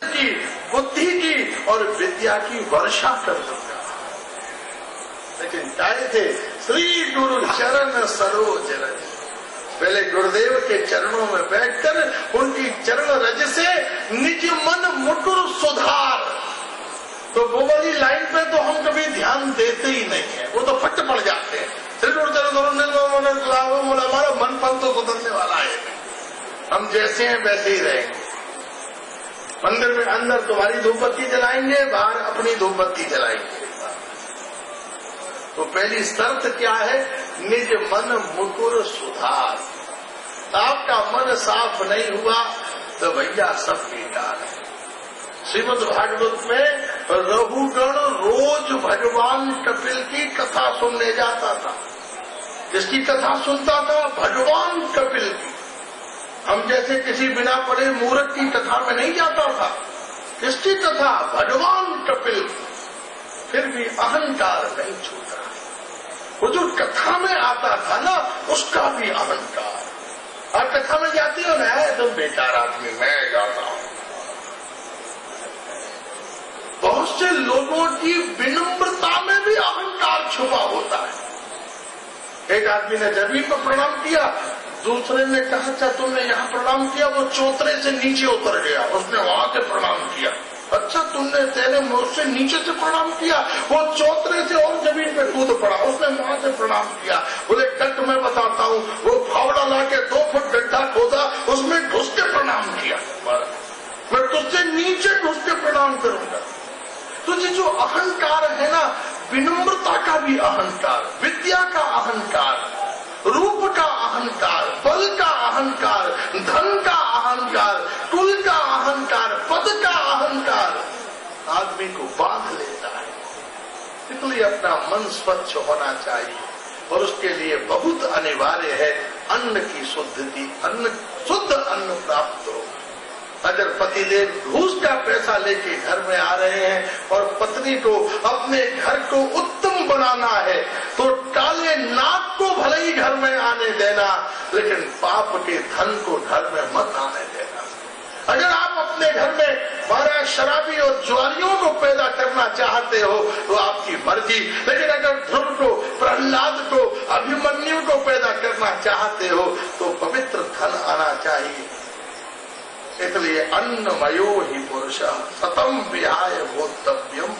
की, बुद्धि की और विद्या की वर्षा कर दूंगा। लेकिन चाहे थे श्री गुरु चरण सरोज रज, पहले गुरुदेव के चरणों में बैठकर उनकी चरण रज से निज मन मुकुर सुधार। तो वो वाली लाइन पे तो हम कभी ध्यान देते ही नहीं है, वो तो फट पड़ जाते हैं। श्री गुरु चरण हमारा मन पन तो सुधरने वाला है, हम जैसे हैं वैसे ही रहेंगे। मंदिर में अंदर तुम्हारी धूप बत्ती जलाएंगे, बाहर अपनी धूप बत्ती जलाएंगे। तो पहली शर्त क्या है? निज मन मुकुर सुधार। आपका मन साफ नहीं हुआ तो भैया सब बेकार है। श्रीमद् भागवत में रघुगण रोज भगवान कपिल की कथा सुनने जाता था। किसकी कथा सुनता था? भगवान कपिल की। हम जैसे किसी बिना पढ़े मूर्ख की कथा में नहीं जाता था। किसकी कथा? भगवान कपिल की। फिर भी अहंकार नहीं छूटा। वो जो कथा में आता था ना, उसका भी अहंकार। और कथा में जाती हो ना, तुम बेकार आदमी, मैं जाता हूं। बहुत से लोगों की विनम्रता में भी अहंकार छुपा होता है। एक आदमी ने जमीन पर प्रणाम किया, दूसरे ने कहा अच्छा तुमने यहाँ प्रणाम किया, वो चौतरे से नीचे उतर गया, उसने वहां से प्रणाम किया। अच्छा तेरे मुझसे नीचे से प्रणाम किया, वो चौतरे से और जमीन पे कूद पड़ा, उसने वहां से प्रणाम किया। बोले कट मैं बताता हूँ, वो फावड़ा लाके 2 फुट गड्ढा खोदा, उसमें घुस के प्रणाम किया। मैं तुझसे नीचे घुस के प्रणाम करूंगा। तुझे जो अहंकार है ना, विनम्रता का भी अहंकार, विद्या का अहंकार, रूप का अहंकार, बल का अहंकार, धन का अहंकार, कुल का अहंकार, पद का अहंकार आदमी को बांध लेता है। इसलिए अपना मन स्वच्छ होना चाहिए और उसके लिए बहुत अनिवार्य है अन्न की शुद्धि। अन्न शुद्ध अन्न प्राप्त हो। अगर पतिदेव घूस का पैसा लेके घर में आ रहे हैं और पत्नी को अपने घर को उत्तम बनाना है, तो काले नाक को भले ही घर में आने देना, लेकिन पाप के धन को घर में मत आने देना। अगर आप अपने घर में 12 शराबी और जुआरियों को पैदा करना चाहते हो तो आपकी मर्जी, लेकिन अगर ध्रुव को, प्रहलाद को, अभिमन्यु को पैदा करना चाहते हो तो पवित्र धन आना चाहिए। इसलिए अन्नमयो ही पुरुष सतम विहाय भोक्तव्यम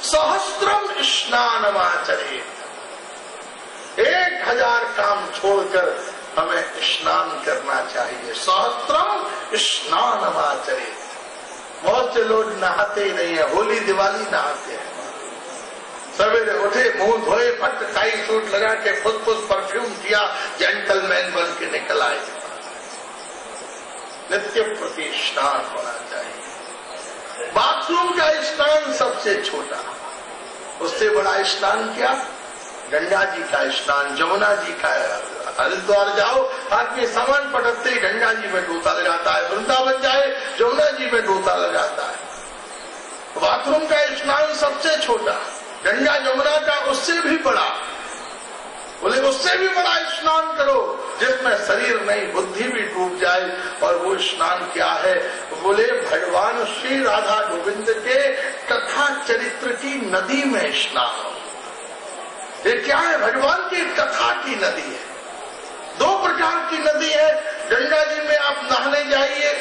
सहस्त्रम स्नानमाचरेत्। 1000 काम छोड़कर हमें स्नान करना चाहिए। सहस्त्रम स्नानमाचरेत्। बहुत से लोग नहाते ही नहीं है, होली दिवाली नहाते हैं। सवेरे उठे, मुंह धोए, फट टाई सूट लगा के खुद परफ्यूम किया, जेंटलमैन बन के निकल आए। नित्य प्रति स्नान होना चाहिए। बाथरूम का स्नान सबसे छोटा, उससे बड़ा स्नान क्या? गंगा जी का स्नान, जमुना जी का। हरिद्वार जाओ, आदमी सामान पटकते ही गंगा जी में गोता लगाता है, वृंदावन जाए जमुना जी में गोता लगाता है। बाथरूम का स्नान सबसे छोटा, गंगा जमुना का उससे भी बड़ा। बोले उससे भी बड़ा स्नान करो जिसमें शरीर नहीं बुद्धि भी डूब जाए। और वो स्नान क्या है? बोले भगवान श्री राधा गोविंद के कथा चरित्र की नदी में स्नान। ये क्या है? भगवान की कथा की नदी है। 2 प्रकार की नदी है। गंगा जी में आप नहाने जाइए,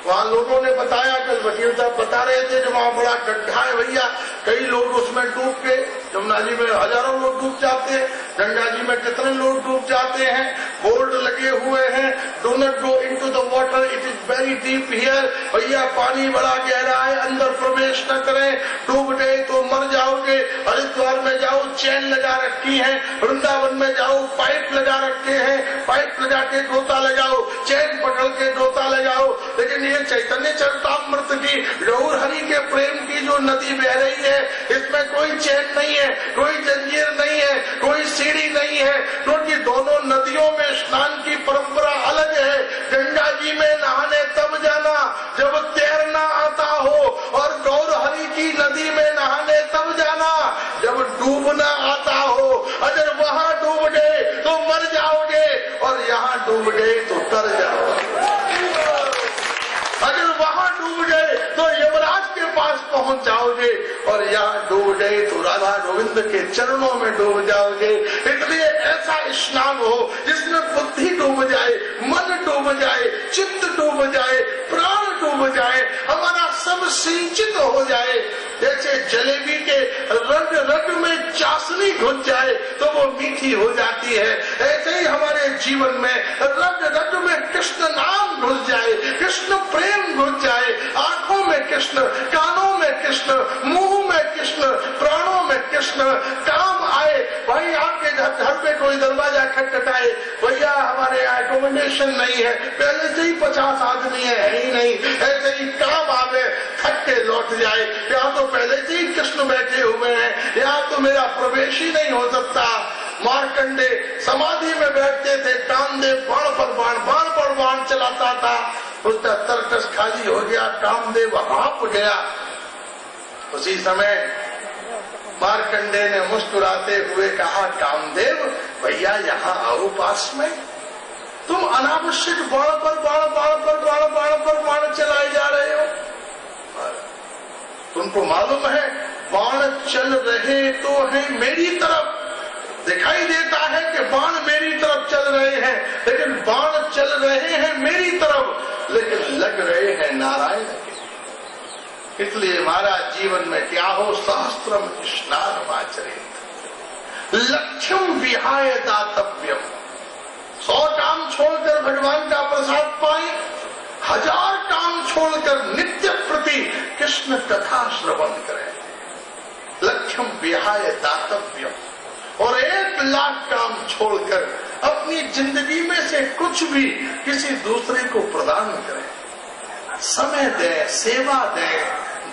वहाँ लोगों ने बताया, कल वकील साहब बता रहे थे कि वहाँ बड़ा गड्ढा है भैया, कई लोग उसमें डूब के, यमुना जी में हजारों लोग डूब जाते हैं, गंगा जी में कितने लोग डूब जाते हैं। बोर्ड लगे हुए हैं, do not go into the water, it is very deep here. भैया पानी बड़ा गहरा है, अंदर प्रवेश न करें, डूब गए तो मर जाओगे। हरिद्वार में जाओ, चैन लगा रखी है। वृंदावन में जाओ, पाइप लगा रखे हैं, पाइप लगा के गोता लगाओ, चैन पकड़ के गोता लगाओ। लेकिन ये चैतन्य चरितामृत की, गौर हरि के प्रेम की जो नदी बह रही है, इसमें कोई चैन नहीं है, कोई जंजीर नहीं है, कोई सीढ़ी नहीं है, क्योंकि दोनों नदियों में स्नान की परंपरा अलग है। गंगा जी में नहाने तब जाना जब तैरना आता हो, और गौर हरि की नदी में नहाने तब जाना जब डूबना आता हो। अगर वहाँ डूब गए तो मर जाओगे, और यहाँ डूब गए तो तर जाओगे। अगर वहाँ डूब गए तो पहुंच जाओगे और यहाँ डूब गए तो राधा गोविंद के चरणों में डूब जाओगे। इसलिए ऐसा स्नान हो जिसमें बुद्धि डूब जाए, मन डूब जाए, चित्त डूब जाए, प्राण डूब जाए, हमारा सब सिंचित हो जाए। जैसे जलेबी के रग रग में चाशनी घुस जाए तो वो मीठी हो जाती है, ऐसे ही हमारे जीवन में रग रग में कृष्ण नाम घुस जाए, कृष्ण प्रेम घुस जाए। आंखों में कृष्ण, कानों में कृष्ण, मुंह में कृष्ण, प्राणों में कृष्ण। काम आए भाई, आपके घर पे कोई दरवाजा खटखटाए, भैया हमारे यहाँ एकोमोडेशन नहीं है, पहले से ही 50 आदमी है ही नहीं, ऐसे ही काम आवे थक के लौट जाए। यहाँ तो पहले से ही कृष्ण बैठे हुए हैं, यहाँ तो मेरा प्रवेश ही नहीं हो सकता। मार्कंडे समाधि में बैठते थे, कामदेव बाण पर बाण, बाण पर बाण चलाता था, उसका तरकस खाली हो गया, कामदेव हाँप गया। उसी समय मार्कंडे ने मुस्कुराते हुए कहा, कामदेव भैया यहाँ आओ पास में, तुम अनावश्यक बाण पर बाण, बाण पर बाण, बाण पर बाण चलाए जा रहे हो। तुमको मालूम है बाण चल रहे तो है मेरी तरफ, दिखाई देता है कि बाण मेरी तरफ चल रहे हैं, लेकिन बाण चल रहे हैं मेरी तरफ, लेकिन लग रहे हैं नारायण के। इसलिए महाराज जीवन में क्या हो, सहस्त्रम स्नानमाचरेत लक्ष्यम विहाय दातव्यम। 100 काम छोड़कर भगवान का प्रसाद पाए, 1000 काम छोड़कर नित्य प्रति कृष्ण कथा श्रवण करें। लक्ष्यम विहाय दातव्यम, और 1 लाख काम छोड़कर अपनी जिंदगी में से कुछ भी किसी दूसरे को प्रदान करें। समय दें, सेवा दें,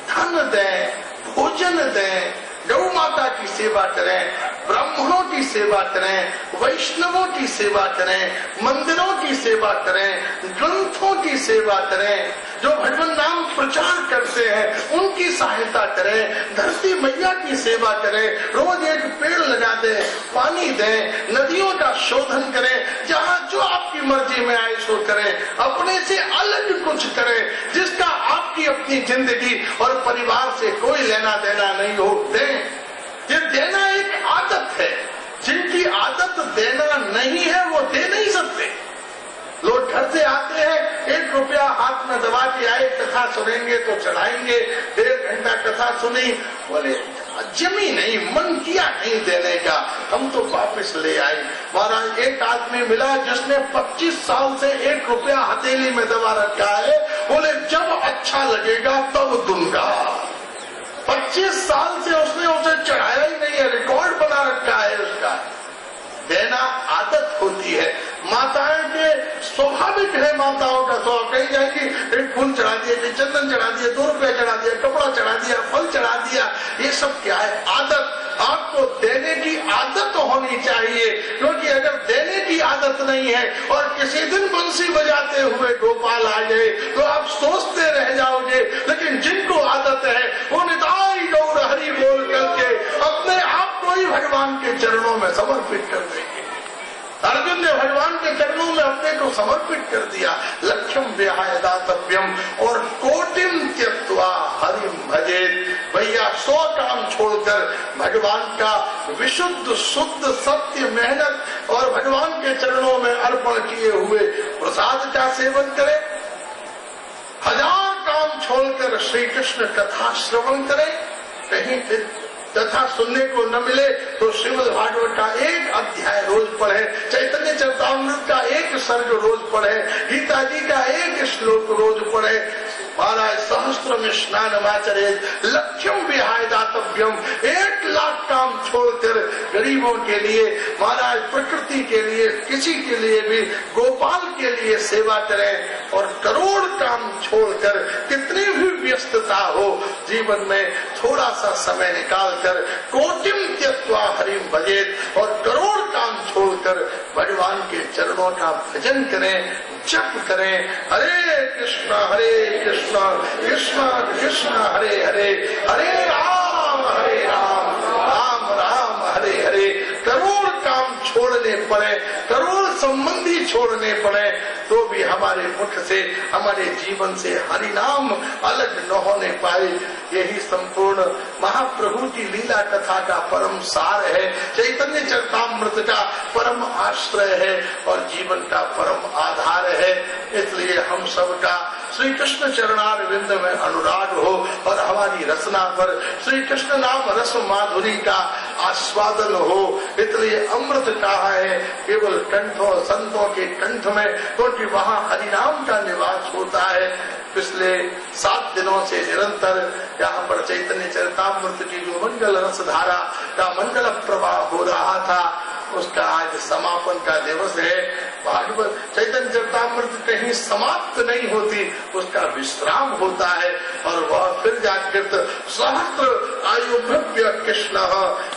धन दें, भोजन दें, गौ माता की सेवा करें, ब्राह्मणों की सेवा करें, वैष्णवों की सेवा करें, मंदिरों की सेवा करें, ग्रंथों की सेवा करें, जो भगवान नाम प्रचार करते हैं उनकी सहायता करें, धरती मैया की सेवा करें, रोज एक पेड़ लगा दें, पानी दें, नदियों का शोधन करें, जहाँ जो आपकी मर्जी में आए सो करें, अपने से अलग कुछ करें जिसका आपकी अपनी जिंदगी और परिवार से कोई लेना देना नहीं हो। दें, ये देना एक आदत है, जिनकी आदत देना नहीं है वो दे नहीं सकते। लोग घर से आते हैं, 1 रुपया हाथ में दबा के आए, कथा सुनेंगे तो चढ़ाएंगे, 1.5 घंटा कथा सुनी, बोले जमी नहीं, मन किया नहीं देने का, हम तो वापस ले आए। महाराज एक आदमी मिला जिसने 25 साल से 1 रुपया हथेली में दबा रखा है, बोले जब अच्छा लगेगा तब दूंगा। 25 साल से उसने उसे चढ़ाया ही नहीं है, रिकॉर्ड बना रखा है उसका। देना आदत होती है। माताएं के स्वाभाविक है, माताओं का स्वभाव, कहीं जाएंगी 1 फूल चढ़ा दिया, चंदन चढ़ा दिया, 2 रुपया चढ़ा दिया, कपड़ा चढ़ा दिया, फल चढ़ा दिया, ये सब क्या है? आदत। आपको देने की आदत होनी चाहिए, क्योंकि अगर देने की आदत नहीं है और किसी दिन बंसी बजाते हुए गोपाल आ गए तो आप सोचते रह जाओगे। लेकिन जिनको आदत है वो निताई गौर हरि बोल करके अपने आप को ही भगवान के चरणों में समर्पित कर देंगे। अर्जुन ने भगवान के चरणों में अपने को समर्पित कर दिया। लक्ष्यम विहाय दातव्यम और कोटिम त्यक्त्वा हरिम भजेत। भैया 100 काम छोड़कर भगवान का विशुद्ध शुद्ध सत्य मेहनत और भगवान के चरणों में अर्पण किए हुए प्रसाद का सेवन करें। 1000 काम छोड़कर श्री कृष्ण कथा श्रवण करें। कहीं फिर कथा सुनने को न मिले तो श्रीमद् भागवत का 1 अध्याय रोज पढ़े, चैतन्य चरितामृत का 1 सर्ग रोज पढ़े, गीता जी का 1 श्लोक रोज पढ़े। महाराज सहस्त्रम स्नानमाचरेत लक्ष्यम विहाय दातव्यम। 1 लाख काम छोड़कर गरीबों के लिए, महाराज प्रकृति के लिए, किसी के लिए भी, गोपाल के लिए सेवा करें। और करोड़ काम छोड़कर कितनी भी व्यस्तता हो जीवन में थोड़ा सा समय निकालकर कोटिम त्यक्त्वा हरिम भजेत और करोड़ काम छोड़कर भगवान के चरणों का भजन करें, जप करें। हरे कृष्ण कृष्ण कृष्ण हरे हरे, हरे राम राम राम हरे हरे। करोड़ काम छोड़ने पड़े, करोड़ संबंधी छोड़ने पड़े तो भी हम हमारे मुख से, हमारे जीवन से हरि नाम अलग न होने पाए। यही संपूर्ण महाप्रभु की लीला कथा का परम सार है, चैतन्य चरितामृत का परम आश्रय है और जीवन का परम आधार है। इसलिए हम सबका श्री कृष्ण चरणारविंद में अनुराग हो और हमारी रचना पर श्री कृष्ण नाम रस माधुरी का आस्वादन हो। इसलिए अमृत कहा है केवल कंठों संतों के कंठ में, क्योंकि वहाँ हरिनाम का निवास होता है। पिछले 7 दिनों से निरंतर यहाँ पर चैतन्य चरितामृत की जो मंगल रस धारा का मंगल प्रवाह हो रहा था, उसका आज समापन का दिवस है। भागवत चैतन्य चरितामृत कहीं समाप्त नहीं होती, उसका विश्राम होता है और वह फिर जागृत सहस्त्र आयु भव्य कृष्ण।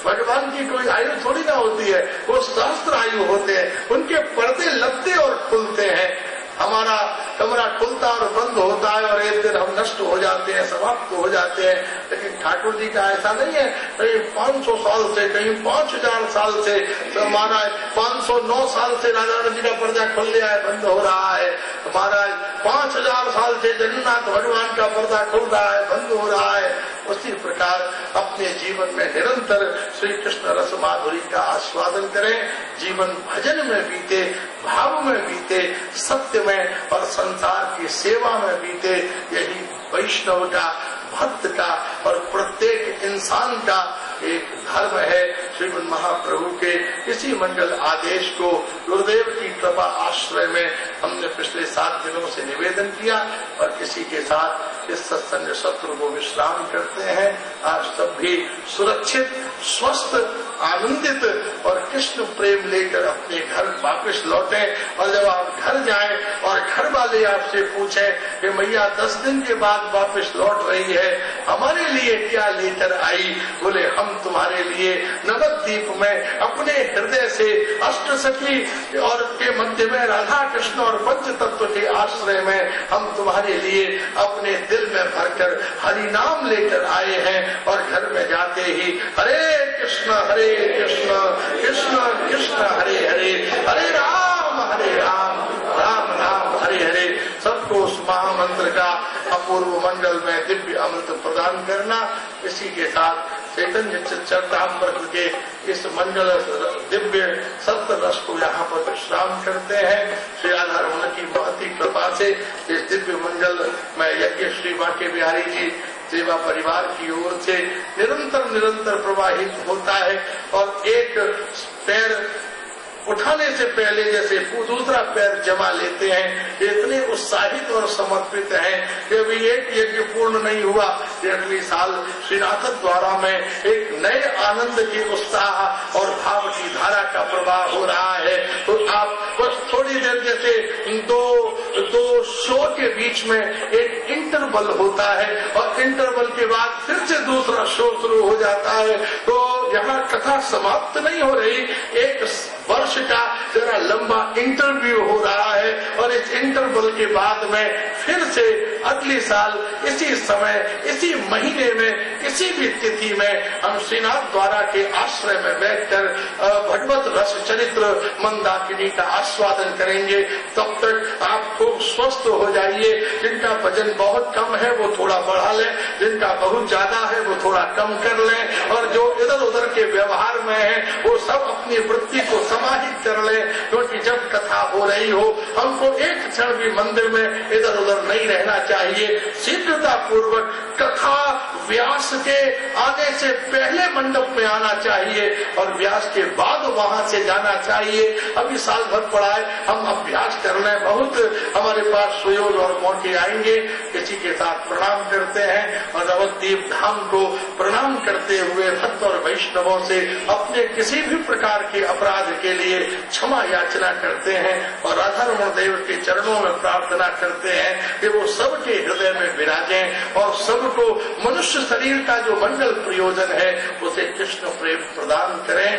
भगवान की कोई आयु थोड़ी ना होती है, वो सहस्त्र आयु होते हैं, उनके पर्दे लगते और खुलते हैं। हमारा कमरा खुलता और बंद होता है और एक दिन हम नष्ट हो जाते हैं, समाप्त हो जाते हैं, लेकिन ठाकुर जी का ऐसा नहीं है। कहीं 500 साल से, कहीं 5000 साल से, महाराज 509 साल से राजा जी का पर्दा खुल गया है, बंद हो रहा है। महाराज 5000 साल से जगन्नाथ भगवान का पर्दा खुल रहा है, बंद हो रहा है। उसी प्रकार अपने जीवन में निरंतर श्री कृष्ण रस माधुरी का आस्वादन करें, जीवन भजन में बीते, भाव में बीते, सत्य में और संसार की सेवा में बीते। यही वैष्णव का, भक्त का और प्रत्येक इंसान का एक धर्म है। श्रीमद् महाप्रभु के इसी मंगल आदेश को गुरुदेव की कृपा आश्रय में हमने पिछले 7 दिनों से निवेदन किया और इसी के साथ इस सत्संग सत्र को विश्राम करते हैं। आज सब भी सुरक्षित, स्वस्थ, आनंदित और कृष्ण प्रेम लेकर अपने घर वापस लौटें। और जब आप घर जाएं और घर वाले आपसे पूछें कि मैया 10 दिन के बाद वापस लौट रही है, हमारे लिए क्या लेकर आई? बोले हम तुम्हारे लिए नवद्वीप में अपने हृदय से अष्टसखी और के मध्य में राधा कृष्ण और पंच तत्व के आश्रय में हम तुम्हारे लिए अपने दिल में भरकर हरि नाम लेकर आए हैं। और घर में जाते ही हरे कृष्ण कृष्ण कृष्ण हरे हरे, हरे राम राम राम हरे हरे। सबको उस महामंत्र का अपूर्व मंगल में दिव्य अमृत प्रदान करना। इसी के साथ चैतन्य चरितामृत के इस मंगल दिव्य सत्य रस को यहाँ पर विश्राम करते हैं। श्री राधा रमन की महती कृपा से इस दिव्य मंगल में यज्ञ श्री बांके बिहारी जी सेवा परिवार की ओर से निरंतर प्रवाहित होता है। और एक पैर उठाने से पहले जैसे दूसरा पैर जमा लेते हैं, इतने उत्साहित और समर्पित हैं कि अभी एक यज्ञ पूर्ण नहीं हुआ, अगली साल श्रीनाथ द्वारा में एक नए आनंद के उत्साह और भाव की धारा का प्रवाह हो रहा है। तो आप बस थोड़ी देर जैसे दो शो के बीच में एक इंटरवल होता है और इंटरवल के बाद फिर से दूसरा शो शुरू हो जाता है। तो यहाँ कथा समाप्त नहीं हो रही, एक वर्ष का जरा लंबा इंटरव्यू हो रहा है और इस इंटरवल के बाद में फिर से अगले साल इसी समय, इसी महीने में, किसी भी तिथि में हम श्रीनाथ द्वारा के आश्रय में बैठकर भगवत रस चरित्र मंदाकिनी का आस्वादन करेंगे। तब तक आप खूब स्वस्थ हो जाइए। जिनका वजन बहुत कम है वो थोड़ा बढ़ा लें, जिनका बहुत ज्यादा है वो थोड़ा कम कर लें, और जो इधर उधर के व्यवहार में है वो सब अपनी वृत्ति को समाहित कर ले। क्योंकि जब कथा हो रही हो हमको एक क्षण भी मंदिर में इधर उधर नहीं रहना चाहिए। शीघ्रता पूर्वक कथा व्यास के आने से पहले मंडप में आना चाहिए और व्यास के बाद वहां से जाना चाहिए। अभी साल भर पड़ा है, हम अभ्यास कर लें, बहुत हमारे पास सुयोग और मौके आएंगे। इसी के साथ प्रणाम करते हैं और नवद्वीप धाम को प्रणाम करते हुए भक्त और वैष्णवों से अपने किसी भी प्रकार के अपराध के लिए क्षमा याचना करते हैं और राधा रमण देव के चरणों में प्रार्थना करते हैं कि वो सबके हृदय में विराजें और सबको मनुष्य शरीर का जो मंगल प्रयोजन है उसे कृष्ण प्रेम प्रदान करें।